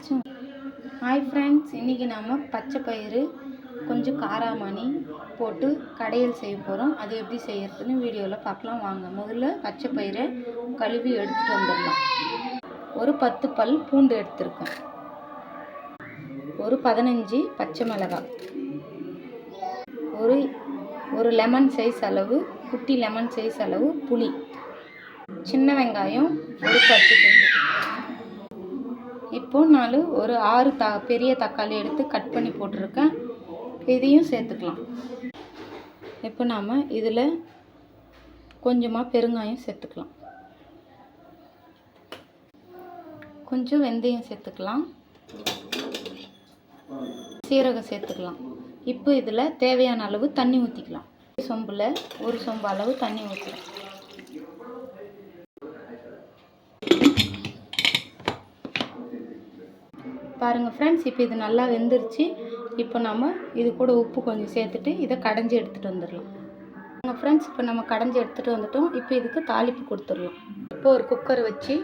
வந்துருச்சு. Hi friends, இன்றைக்கி நாம் பச்சை பயிறு கொஞ்சம் காராமணி போட்டு கடையல் செய்ய போகிறோம். அது எப்படி செய்யறதுன்னு வீடியோவில் பார்க்கலாம் வாங்க. முதல்ல பச்சை பயிரை கழுவி எடுத்துகிட்டு வந்துடலாம். ஒரு 10 பல் பூண்டு எடுத்துருக்கேன். ஒரு 15 பச்சை மிளகாய், ஒரு லெமன் சைஸ் அளவு, குட்டி லெமன் சைஸ் அளவு புளி, சின்ன வெங்காயம் ஒரு 10 துண்டு. இப்போ நான் ஒரு 6 பெரிய தக்காளி எடுத்து கட் பண்ணி போட்டிருக்கேன். இதையும் சேர்த்துக்கலாம். இப்போ நாம் இதில் கொஞ்சமாக பெருங்காயம் சேர்த்துக்கலாம், கொஞ்சம் வெந்தயம் சேர்த்துக்கலாம், சீரகம் சேர்த்துக்கலாம். இப்போ இதில் தேவையான அளவு தண்ணி ஊற்றிக்கலாம். சொம்பில் ஒரு சொம்பு அளவு தண்ணி ஊற்றலாம். பாருங்கள் ஃப்ரெண்ட்ஸ், இப்போ இது நல்லா வெந்துருச்சு. இப்போ நம்ம இது கூட உப்பு கொஞ்சம் சேர்த்துட்டு இதை கடைஞ்சி எடுத்துகிட்டு வந்துடலாம். ஃப்ரெண்ட்ஸ், இப்போ நம்ம கடைஞ்சி எடுத்துகிட்டு வந்துட்டோம். இப்போ இதுக்கு தாளிப்பு கொடுத்துடலாம். இப்போ ஒரு குக்கர் வச்சு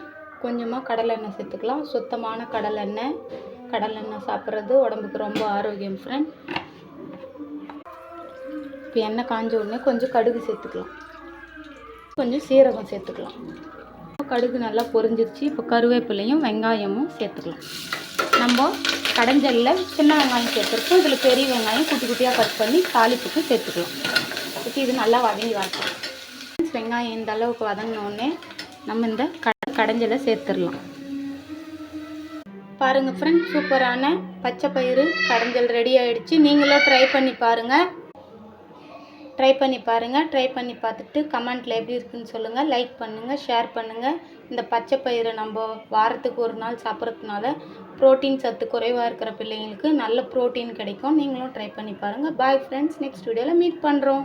கொஞ்சமாக கடலெண்ணெய் சேர்த்துக்கலாம். சுத்தமான கடலெண்ணெய் சாப்பிட்றது உடம்புக்கு ரொம்ப ஆரோக்கியம் ஃப்ரெண்ட். இப்போ எண்ணெய் காஞ்ச உடனே கொஞ்சம் கடுகு சேர்த்துக்கலாம், கொஞ்சம் சீரகம் சேர்த்துக்கலாம். கடுகு நல்லா பொரிஞ்சிருச்சு. இப்போ கருவேப்பிலையும் வெங்காயமும் சேர்த்துக்கலாம். நம்ம கடைஞ்சலில் சின்ன வெங்காயம் சேர்த்துருக்கோம். இதில் பெரிய வெங்காயம் குட்டி குட்டியாக கட் பண்ணி தாளிப்புக்கு சேர்த்துக்கலாம். இப்போ இது நல்லா வதங்கி வரலாம். வெங்காயம் இந்த அளவுக்கு வதங்கினோடனே நம்ம இந்த கடைஞ்சலை சேர்த்துடலாம். பாருங்கள் ஃப்ரெண்ட்ஸ், சூப்பரான பச்சை பயிறு கடைஞ்சல் ரெடி ஆகிடுச்சு. நீங்களும் ட்ரை பண்ணி பாருங்கள். ட்ரை பண்ணி பார்த்துட்டு கமெண்ட்டில் எப்படி இருக்குன்னு சொல்லுங்கள். லைக் பண்ணுங்கள், ஷேர் பண்ணுங்கள். இந்த பச்சை பயிரை நம்ம வாரத்துக்கு ஒரு நாள் சாப்பிட்றதுனால ப்ரோட்டீன் சத்து குறைவாக இருக்கிற பிள்ளைங்களுக்கு நல்ல ப்ரோட்டீன் கிடைக்கும். நீங்களும் ட்ரை பண்ணி பாருங்கள். பாய் ஃப்ரெண்ட்ஸ், நெக்ஸ்ட் வீடியோவில் மீட் பண்ணுறோம்.